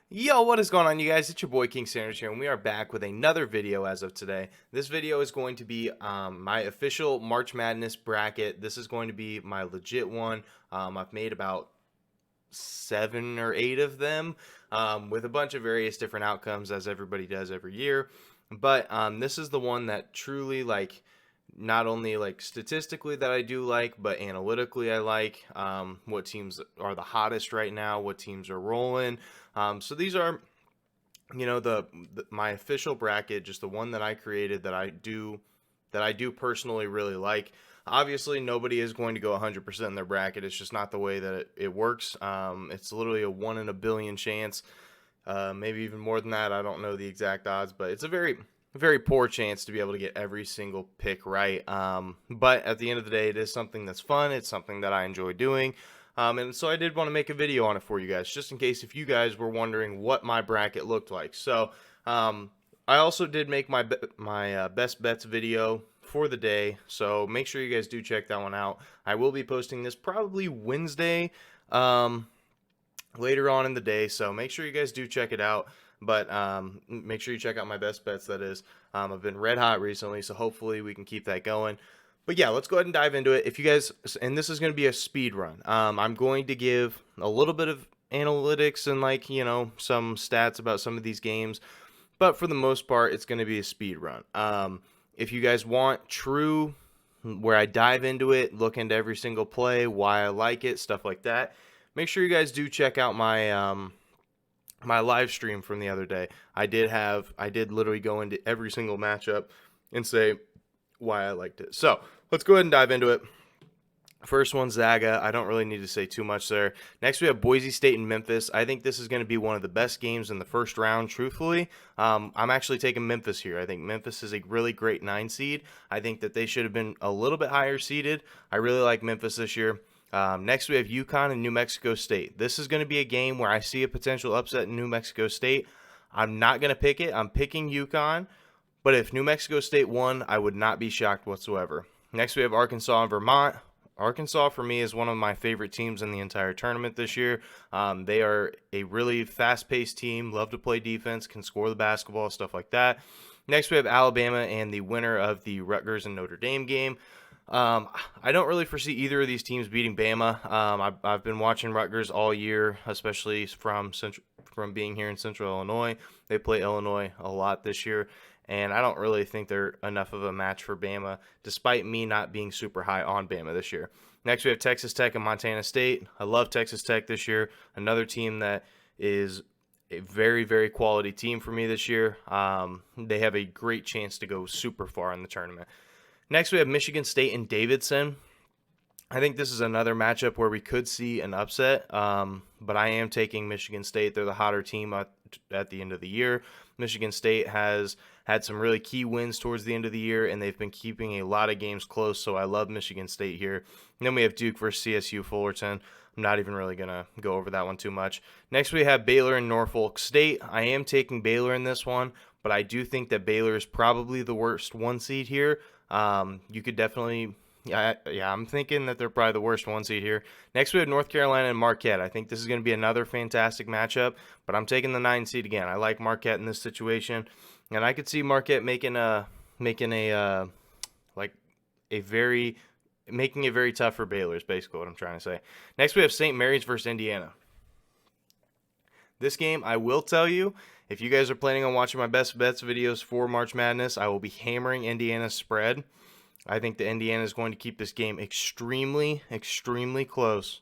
Yo, what is going on, you guys? It's your boy King Sanders here, and we are back with another video as of today. This video is going to be my official March Madness bracket. This is going to be my legit one. I've made about 7 or 8 of them with a bunch of various different outcomes, as everybody does every year. But this is the one that truly, like, not only like statistically that I do like, but analytically I like. What teams are the hottest right now? What teams are rolling? So these are, my official bracket, just the one that I created that I do personally really like. Obviously, nobody is going to go 100% in their bracket. It's just not the way that it works. It's literally a 1 in a billion chance, maybe even more than that. I don't know the exact odds, but it's a very poor chance to be able to get every single pick right. But at the end of the day, it is something that's fun. It's something that I enjoy doing. And so I did want to make a video on it for you guys, just in case if you guys were wondering what my bracket looked like. So I also did make my best bets video for the day, so make sure you guys do check that one out. I will be posting this probably Wednesday, later on in the day, so make sure you guys do check it out. But make sure you check out my best bets, that is. I've been red hot recently, so hopefully we can keep that going. But yeah, let's go ahead and dive into it. If you guys, and this is going to be a speed run. I'm going to give a little bit of analytics and, like, some stats about some of these games, but for the most part, it's going to be a speed run. If you guys want true, where I dive into it, look into every single play, why I like it, stuff like that, make sure you guys do check out my my live stream from the other day. I did literally go into every single matchup and say why I liked it. So let's go ahead and dive into it. First one, Zaga. I don't really need to say too much there. Next, we have Boise State and Memphis. I think this is going to be one of the best games in the first round, truthfully. I'm actually taking Memphis here. I think Memphis is a really great 9 seed. I think that they should have been a little bit higher seeded. I really like Memphis this year. Next, we have UConn and New Mexico State. This is going to be a game where I see a potential upset in New Mexico State. I'm not going to pick it. I'm picking UConn. But if New Mexico State won, I would not be shocked whatsoever. Next, we have Arkansas and Vermont. Arkansas, for me, is one of my favorite teams in the entire tournament this year. They are a really fast-paced team, love to play defense, can score the basketball, stuff like that. Next, we have Alabama and the winner of the Rutgers and Notre Dame game. I don't really foresee either of these teams beating Bama. I've been watching Rutgers all year, especially from being here in Central Illinois. They play Illinois a lot this year, and I don't really think they're enough of a match for Bama, despite me not being super high on Bama this year. Next, we have Texas Tech and Montana State. I love Texas Tech this year. Another team that is a very, very quality team for me this year. They have a great chance to go super far in the tournament. Next, we have Michigan State and Davidson. I think this is another matchup where we could see an upset, but I am taking Michigan State. They're the hotter team at the end of the year. Michigan State has had some really key wins towards the end of the year, and they've been keeping a lot of games close, so I love Michigan State here. And then we have Duke versus CSU Fullerton. I'm not even really going to go over that one too much. Next, we have Baylor and Norfolk State. I am taking Baylor in this one, but I do think that Baylor is probably the worst 1 seed here. You could definitely... Yeah, I'm thinking that they're probably the worst 1 seed here. Next, we have North Carolina and Marquette. I think this is going to be another fantastic matchup, but I'm taking the 9 seed again. I like Marquette in this situation, and I could see Marquette making it very tough for Baylor is basically what I'm trying to say. Next, we have St. Mary's versus Indiana. This game, I will tell you, if you guys are planning on watching my best bets videos for March Madness, I will be hammering Indiana's spread. I think that Indiana is going to keep this game extremely, extremely close.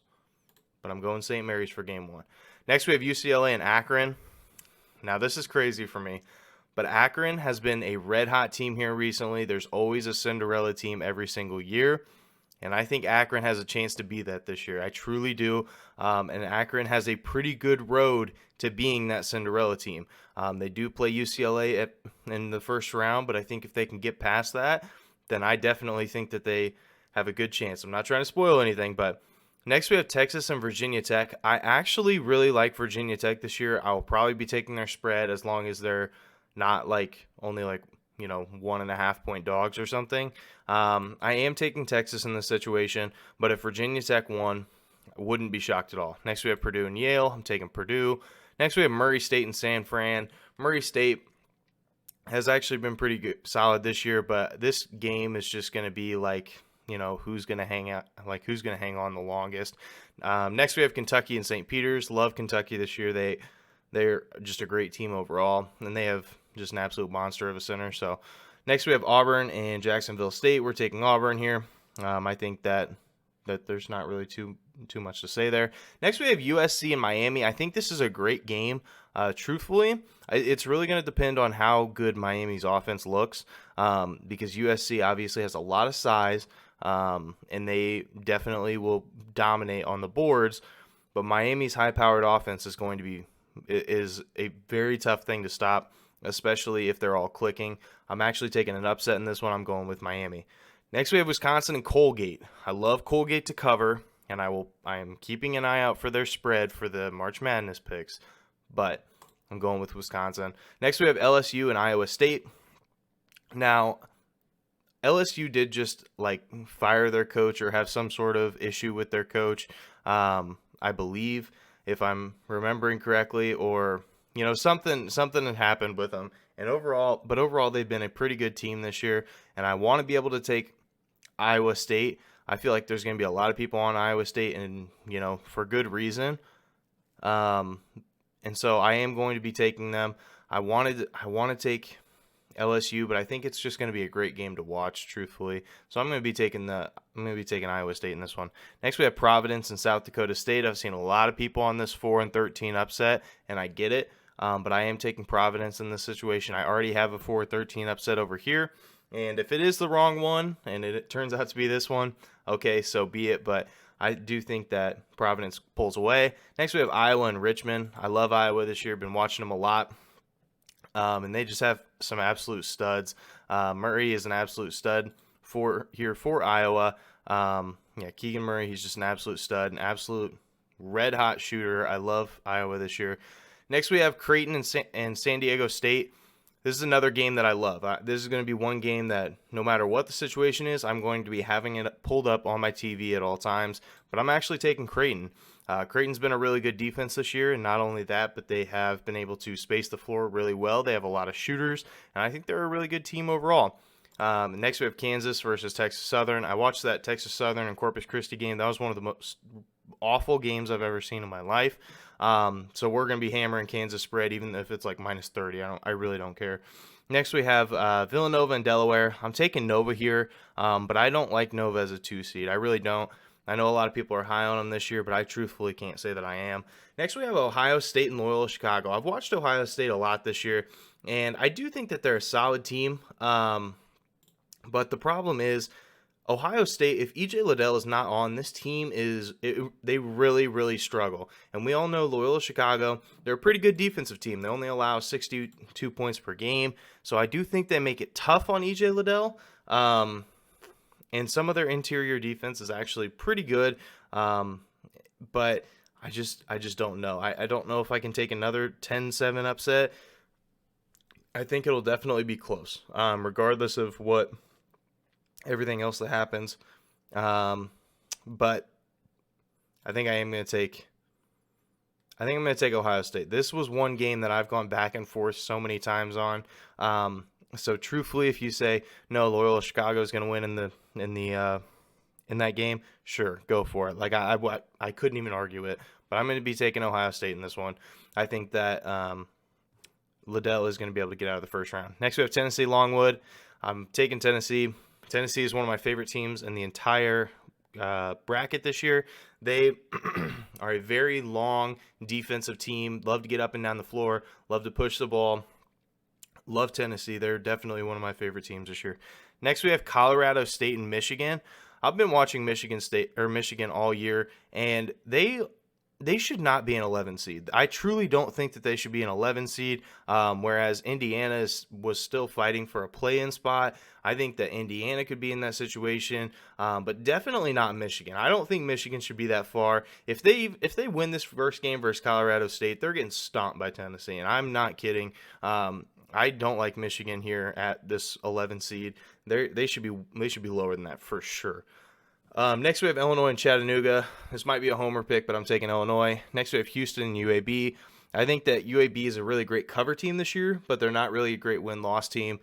But I'm going St. Mary's for game 1. Next, we have UCLA and Akron. Now, this is crazy for me. But Akron has been a red-hot team here recently. There's always a Cinderella team every single year. And I think Akron has a chance to be that this year. I truly do. And Akron has a pretty good road to being that Cinderella team. They do play UCLA in the first round, but I think if they can get past that, then I definitely think that they have a good chance. I'm not trying to spoil anything, but next we have Texas and Virginia Tech. I actually really like Virginia Tech this year. I will probably be taking their spread as long as they're not only 1.5 point dogs or something. I am taking Texas in this situation, but if Virginia Tech won, I wouldn't be shocked at all. Next we have Purdue and Yale. I'm taking Purdue. Next, we have Murray State and San Fran. Murray State has actually been pretty good, solid this year, but this game is just going to be like, who's going to hang out, like who's going to hang on the longest. Next, we have Kentucky and St. Peter's. Love Kentucky this year. They're just a great team overall, and they have just an absolute monster of a center. So next, we have Auburn and Jacksonville State. We're taking Auburn here. I think that there's not really too much to say there. Next, we have USC and Miami. I think this is a great game. Truthfully, it's really going to depend on how good Miami's offense looks, because USC obviously has a lot of size, and they definitely will dominate on the boards. But Miami's high-powered offense is a very tough thing to stop, especially if they're all clicking. I'm actually taking an upset in this one. I'm going with Miami. Next, we have Wisconsin and Colgate. I love Colgate to cover, and I am keeping an eye out for their spread for the March Madness picks, but I'm going with Wisconsin. Next, we have LSU and Iowa State. Now, LSU did just fire their coach or have some sort of issue with their coach, I believe, if I'm remembering correctly, or something had happened with them. And overall, they've been a pretty good team this year, and I want to be able to take Iowa State. I feel like there's going to be a lot of people on Iowa State, and for good reason. And so I am going to be taking them. I want to take LSU, but I think it's just going to be a great game to watch, truthfully. So I'm going to be taking Iowa State in this one. Next, we have Providence and South Dakota State. I've seen a lot of people on this 4-13 upset, and I get it. But I am taking Providence in this situation. I already have a 4-13 upset over here. And if it is the wrong one, and it turns out to be this one, okay, so be it. But I do think that Providence pulls away. Next, we have Iowa and Richmond. I love Iowa this year. Been watching them a lot. And they just have some absolute studs. Murray is an absolute stud for Iowa. Keegan Murray, he's just an absolute stud, an absolute red-hot shooter. I love Iowa this year. Next, we have Creighton and San Diego State. This is another game that I love. This is going to be one game that no matter what the situation is, I'm going to be having it pulled up on my TV at all times. But I'm actually taking Creighton. Creighton's been a really good defense this year, and not only that, but they have been able to space the floor really well. They have a lot of shooters, and I think they're a really good team overall. Next, we have Kansas versus Texas Southern. I watched that Texas Southern and Corpus Christi game. That was one of the most awful games I've ever seen in my life. So we're going to be hammering Kansas spread, even if it's minus 30. I really don't care. Next, we have Villanova and Delaware. I'm taking Nova here, but I don't like Nova as a 2 seed. I really don't. I know a lot of people are high on them this year, but I truthfully can't say that I am. Next, we have Ohio State and Loyola Chicago. I've watched Ohio State a lot this year, and I do think that they're a solid team. But the problem is, Ohio State, if E.J. Liddell is not on, this team they really, really struggle. And we all know Loyola Chicago, they're a pretty good defensive team. They only allow 62 points per game. So I do think they make it tough on E.J. Liddell. And some of their interior defense is actually pretty good. But I just don't know. I don't know if I can take another 10-7 upset. I think it'll definitely be close, regardless of what everything else that happens. But I think I'm going to take Ohio State. This was one game that I've gone back and forth so many times on. So truthfully, if you say no, Loyola Chicago is going to win in that game, sure, go for it. I couldn't even argue it, but I'm going to be taking Ohio State in this one. I think that Liddell is going to be able to get out of the first round. Next, we have Tennessee Longwood. I'm taking Tennessee. Tennessee is one of my favorite teams in the entire bracket this year. They are a very long defensive team. Love to get up and down the floor. Love to push the ball. Love Tennessee. They're definitely one of my favorite teams this year. Next, we have Colorado State and Michigan. I've been watching Michigan all year, and they should not be an 11 seed. I truly don't think that they should be an 11 seed, whereas Indiana was still fighting for a play-in spot. I think that Indiana could be in that situation, but definitely not Michigan. I don't think Michigan should be that far. If they win this first game versus Colorado State, they're getting stomped by Tennessee, and I'm not kidding. I don't like Michigan here at this 11 seed. They should be lower than that for sure. Next, we have Illinois and Chattanooga. This might be a homer pick, but I'm taking Illinois. Next, we have Houston and UAB. I think that UAB is a really great cover team this year, but they're not really a great win-loss team.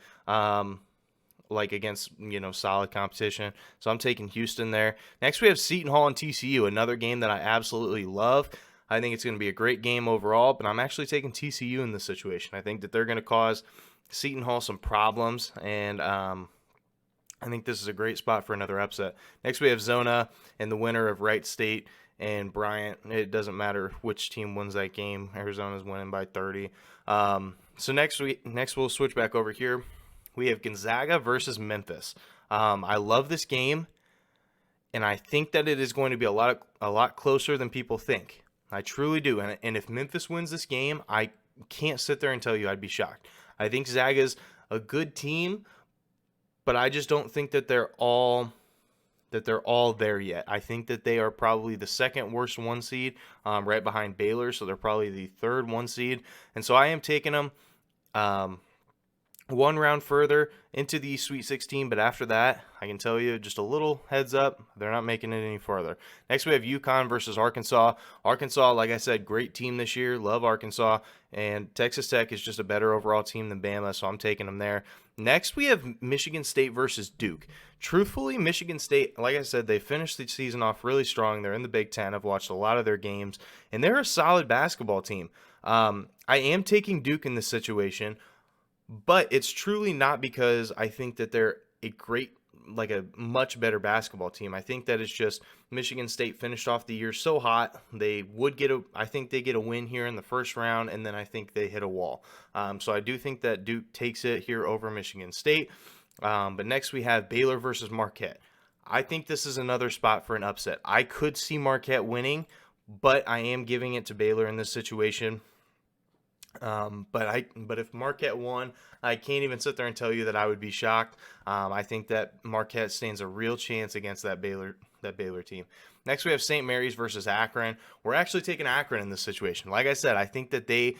Like against, solid competition. So I'm taking Houston there. Next, we have Seton Hall and TCU, another game that I absolutely love. I think it's going to be a great game overall, but I'm actually taking TCU in this situation. I think that they're going to cause Seton Hall some problems, and I think this is a great spot for another upset. Next, we have Zona and the winner of Wright State and Bryant. It doesn't matter which team wins that game. Arizona's winning by 30. So next we'll switch back over here. We have Gonzaga versus Memphis. I love this game, and I think that it is going to be a lot closer than people think. I truly do. And if Memphis wins this game, I can't sit there and tell you I'd be shocked. I think Zaga's a good team, but I just don't think that they're all there yet. I think that they are probably the second worst 1 seed, right behind Baylor, so they're probably the third 1 seed. And so I am taking them one round further into the Sweet 16, but after that, I can tell you just a little heads up, they're not making it any farther. Next, we have UConn versus Arkansas. Arkansas, like I said, great team this year. Love Arkansas. And Texas Tech is just a better overall team than Bama, so I'm taking them there. Next, we have Michigan State versus Duke. Truthfully, Michigan State, like I said, they finished the season off really strong. They're in the Big Ten. I've watched a lot of their games, and they're a solid basketball team. I am taking Duke in this situation, but it's truly not because I think that they're a much better basketball team. I think that it's just Michigan State finished off the year so hot. I think they get a win here in the first round, and then I think they hit a wall. So I do think that Duke takes it here over Michigan State. But next we have Baylor versus Marquette. I think this is another spot for an upset. I could see Marquette winning, but I am giving it to Baylor in this situation. But if Marquette won, I can't even sit there and tell you that I would be shocked. I think that Marquette stands a real chance against that Baylor team. Next, we have St. Mary's versus Akron. We're actually taking Akron in this situation. Like I said, I think that they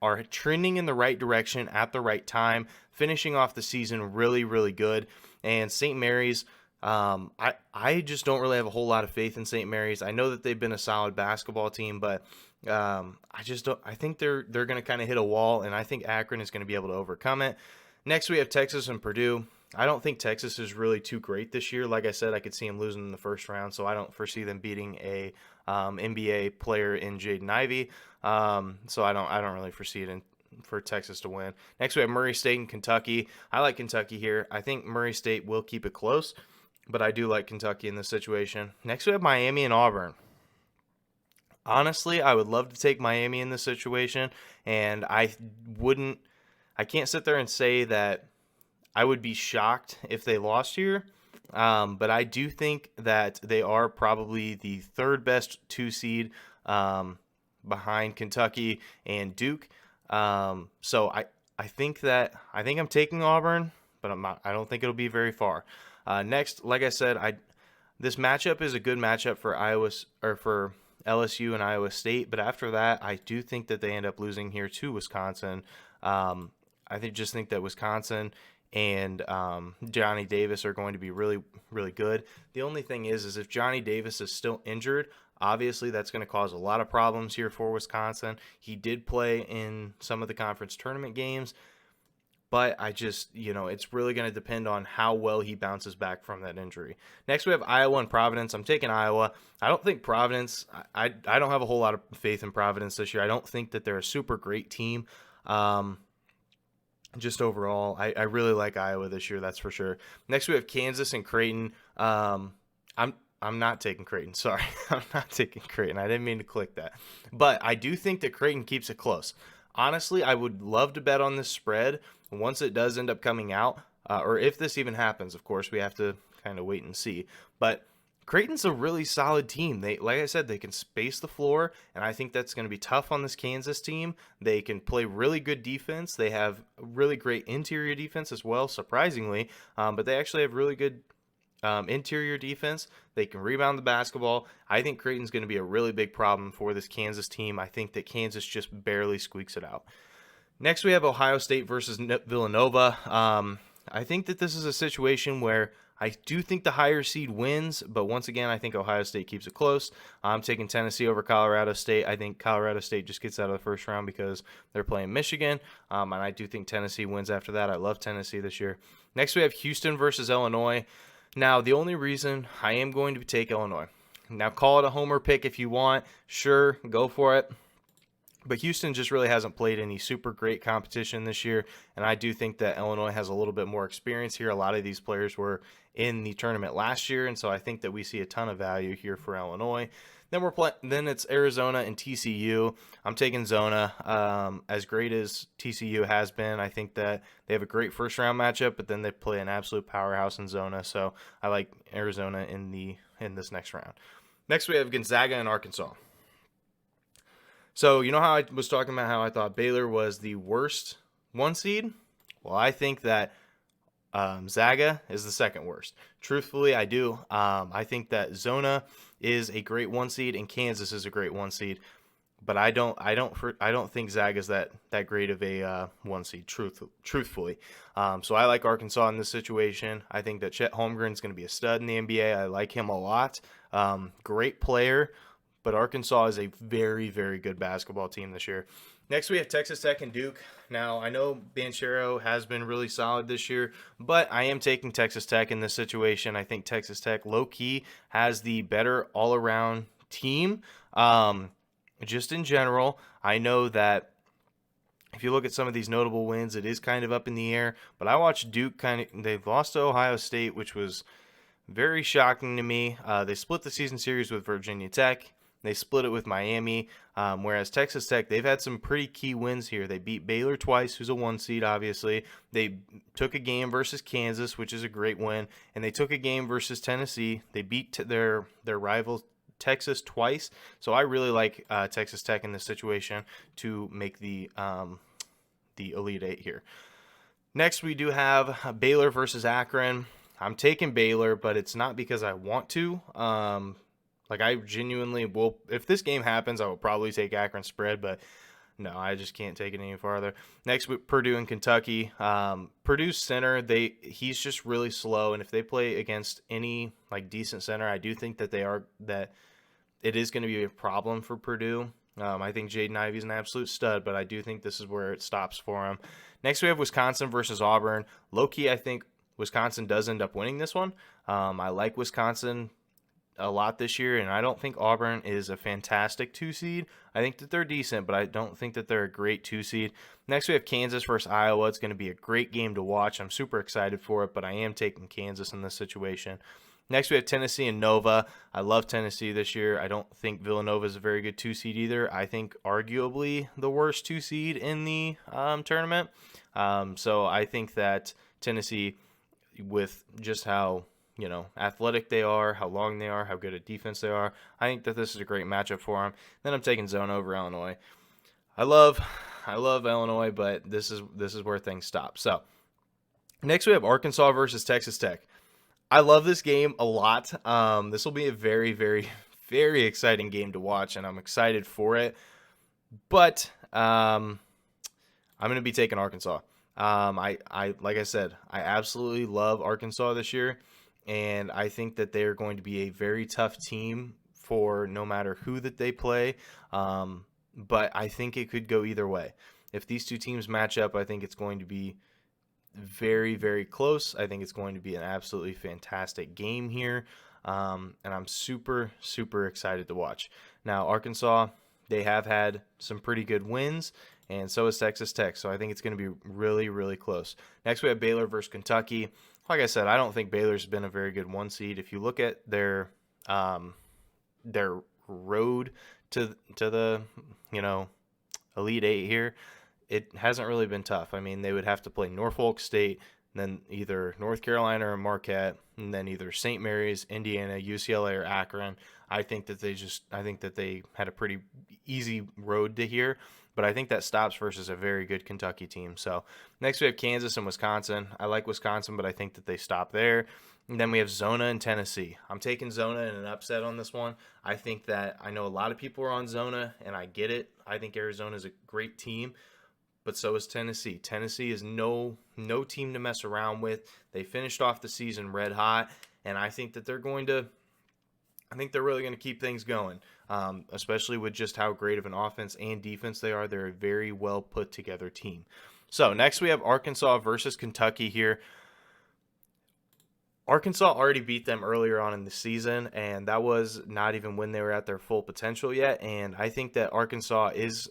are trending in the right direction at the right time, finishing off the season really, really good. And St. Mary's, I just don't really have a whole lot of faith in St. Mary's. I know that they've been a solid basketball team, but I just don't. I think they're going to kind of hit a wall, and I think Akron is going to be able to overcome it. Next, we have Texas and Purdue. I don't think Texas is really too great this year. Like I said, I could see them losing in the first round, so I don't foresee them beating a NBA player in Jaden Ivey. So I don't really foresee it for Texas to win. Next, we have Murray State and Kentucky. I like Kentucky here. I think Murray State will keep it close, but I do like Kentucky in this situation. Next, we have Miami and Auburn. Honestly, I would love to take Miami in this situation, and I can't sit there and say that I would be shocked if they lost here, but I do think that they are probably the third best 2 seed behind Kentucky and Duke. So I think I'm taking Auburn, but I don't think it'll be very far. Next, like I said, this matchup is a good matchup for LSU and Iowa State, but after that, I do think that they end up losing here to Wisconsin. I think that Wisconsin and Johnny Davis are going to be really, really good. The only thing is if Johnny Davis is still injured, obviously that's going to cause a lot of problems here for Wisconsin. He did play in some of the conference tournament games, but I just, it's really going to depend on how well he bounces back from that injury. Next, we have Iowa and Providence. I'm taking Iowa. I don't think Providence, I don't have a whole lot of faith in Providence this year. I don't think that they're a super great team. Just overall, I really like Iowa this year, that's for sure. Next, we have Kansas and Creighton. I'm not taking Creighton. Sorry, I'm not taking Creighton. I didn't mean to click that. But I do think that Creighton keeps it close. Honestly, I would love to bet on this spread once it does end up coming out, or if this even happens. Of course, we have to kind of wait and see. But Creighton's a really solid team. Like I said, they can space the floor, and I think that's going to be tough on this Kansas team. They can play really good defense. They have really great interior defense as well, surprisingly, but they actually have really good interior defense. They can rebound the basketball. I think Creighton's going to be a really big problem for this Kansas team. I think that Kansas just barely squeaks it out. Next, we have Ohio State versus Villanova. I think that this is a situation where I do think the higher seed wins, but once again, I think Ohio State keeps it close. I'm taking Tennessee over Colorado State. I think Colorado State just gets out of the first round because they're playing Michigan, and I do think Tennessee wins after that. I love Tennessee this year. Next, we have Houston versus Illinois. Now, the only reason I am going to take Illinois. Now, call it a homer pick if you want. Sure, go for it. But Houston just really hasn't played any super great competition this year, and I do think that Illinois has a little bit more experience here. A lot of these players were in the tournament last year, and so I think that we see a ton of value here for Illinois. Then it's Arizona and TCU. I'm taking Zona. As great as TCU has been, I think that they have a great first round matchup, but then they play an absolute powerhouse in Zona. So I like Arizona in this next round. Next, we have Gonzaga and Arkansas. So, you know how I was talking about how I thought Baylor was the worst 1 seed? Well, I think that Zaga is the second worst. Truthfully, I do. I think that Zona is a great 1 seed and Kansas is a great 1 seed, but I don't think Zaga is that great of a 1 seed. Truthfully, so I like Arkansas in this situation. I think that Chet Holmgren is going to be a stud in the NBA. I like him a lot. Great player. But Arkansas is a very, very good basketball team this year. Next, we have Texas Tech and Duke. Now, I know Banchero has been really solid this year, but I am taking Texas Tech in this situation. I think Texas Tech, low-key, has the better all-around team. Just in general, I know that if you look at some of these notable wins, it is kind of up in the air. But I watched Duke they've lost to Ohio State, which was very shocking to me. They split the season series with Virginia Tech. They split it with Miami, whereas Texas Tech, they've had some pretty key wins here. They beat Baylor twice, who's a 1 seed, obviously. They took a game versus Kansas, which is a great win, and they took a game versus Tennessee. They beat their rival Texas twice, so I really like Texas Tech in this situation to make the Elite Eight here. Next, we do have Baylor versus Akron. I'm taking Baylor, but it's not because I want to. I genuinely will. If this game happens, I will probably take Akron spread, but no, I just can't take it any farther. Next, with Purdue and Kentucky. Purdue's center, he's just really slow, and if they play against any decent center, I do think that it is going to be a problem for Purdue. I think Jaden Ivey's an absolute stud, but I do think this is where it stops for him. Next, we have Wisconsin versus Auburn. Low-key, I think Wisconsin does end up winning this one. I like Wisconsin a lot this year, and I don't think Auburn is a fantastic 2 seed. I think that they're decent, but I don't think that they're a great 2 seed. Next, we have Kansas versus Iowa. It's going to be a great game to watch. I'm super excited for it, but I am taking Kansas in this situation. Next, we have Tennessee and Nova. I love Tennessee this year. I don't think Villanova is a very good 2 seed either. I think arguably the worst 2 seed in the tournament. So I think that Tennessee, with just how athletic they are, how long they are, how good at defense they are, I think that this is a great matchup for them. Then I'm taking Zona over Illinois. I love Illinois, but this is where things stop. So next we have Arkansas versus Texas Tech. I love this game a lot. This will be a very, very, very exciting game to watch, and I'm excited for it. But I'm going to be taking Arkansas. Like I said, I absolutely love Arkansas this year. And I think that they are going to be a very tough team for no matter who that they play. But I think it could go either way. If these two teams match up, I think it's going to be very, very close. I think it's going to be an absolutely fantastic game here. And I'm super, super excited to watch. Now, Arkansas, they have had some pretty good wins, and so is Texas Tech. So I think it's going to be really, really close. Next, we have Baylor versus Kentucky. Like I said, I don't think Baylor's been a very good 1 seed. If you look at their road to the Elite Eight here, it hasn't really been tough. I mean, they would have to play Norfolk State, then either North Carolina or Marquette, and then either St. Mary's, Indiana, UCLA, or Akron. I think that they had a pretty easy road to here. But I think that stops versus a very good Kentucky team. So next we have Kansas and Wisconsin. I like Wisconsin, but I think that they stop there. And then we have Zona and Tennessee. I'm taking Zona in an upset on this one. I think that I know a lot of people are on Zona, and I get it. I think Arizona is a great team. but so is Tennessee. Tennessee is no team to mess around with. They finished off the season red hot, and I think that they're really going to keep things going, especially with just how great of an offense and defense they are. They're a very well put together team. So next we have Arkansas versus Kentucky here. Arkansas already beat them earlier on in the season, and that was not even when they were at their full potential yet. And I think that Arkansas is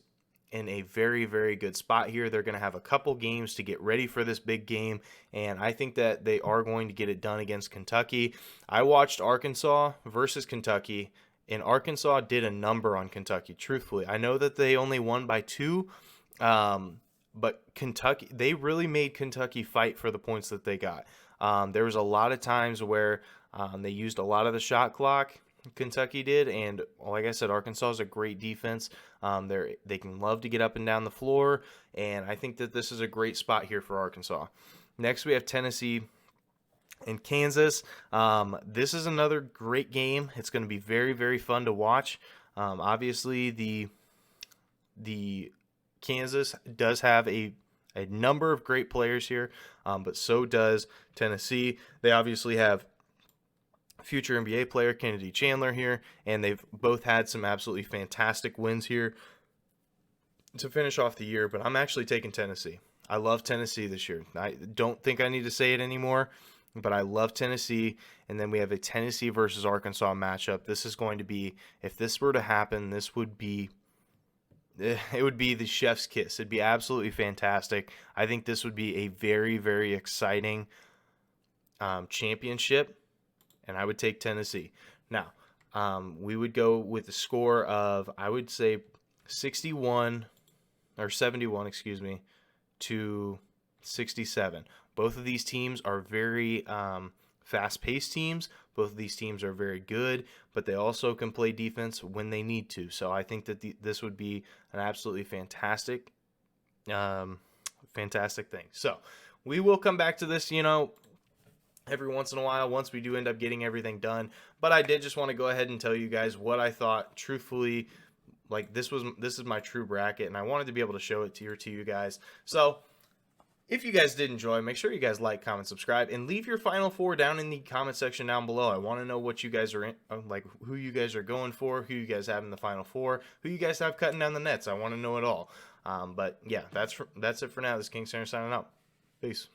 in a very, very good spot here. They're going to have a couple games to get ready for this big game, and I think that they are going to get it done against Kentucky. I watched Arkansas versus Kentucky, and Arkansas did a number on Kentucky, truthfully. I know that they only won by 2, but Kentucky, they really made Kentucky fight for the points that they got. There was a lot of times where they used a lot of the shot clock, Kentucky did, and like I said, Arkansas is a great defense. They can love to get up and down the floor, and I think that this is a great spot here for Arkansas. Next, we have Tennessee and Kansas. This is another great game. It's going to be very, very fun to watch. Obviously, the Kansas does have a number of great players here, but so does Tennessee. They obviously have future NBA player Kennedy Chandler here, and they've both had some absolutely fantastic wins here to finish off the year, but I'm actually taking Tennessee. I love Tennessee this year. I don't think I need to say it anymore, but I love Tennessee. And then we have a Tennessee versus Arkansas matchup. This is going to be, if this were to happen, it would be the chef's kiss. It'd be absolutely fantastic. I think this would be a very, very exciting championship, and I would take Tennessee. Now, we would go with a score of, I would say, 71 to 67. Both of these teams are very fast-paced teams. Both of these teams are very good, but they also can play defense when they need to. So I think that this would be an absolutely fantastic thing. So we will come back to this, every once in a while once we do end up getting everything done. But I did just want to go ahead and tell you guys what I thought. Truthfully, like this is my true bracket, and I wanted to be able to show it to you guys. So if you guys did enjoy, make sure you guys like, comment, subscribe, and leave your final 4 down in the comment section down below. I want to know what you guys are in, like who you guys are going for, who you guys have in the final 4, who you guys have cutting down the nets. I want to know it all. But yeah, that's it for now. This is King Center signing out. Peace.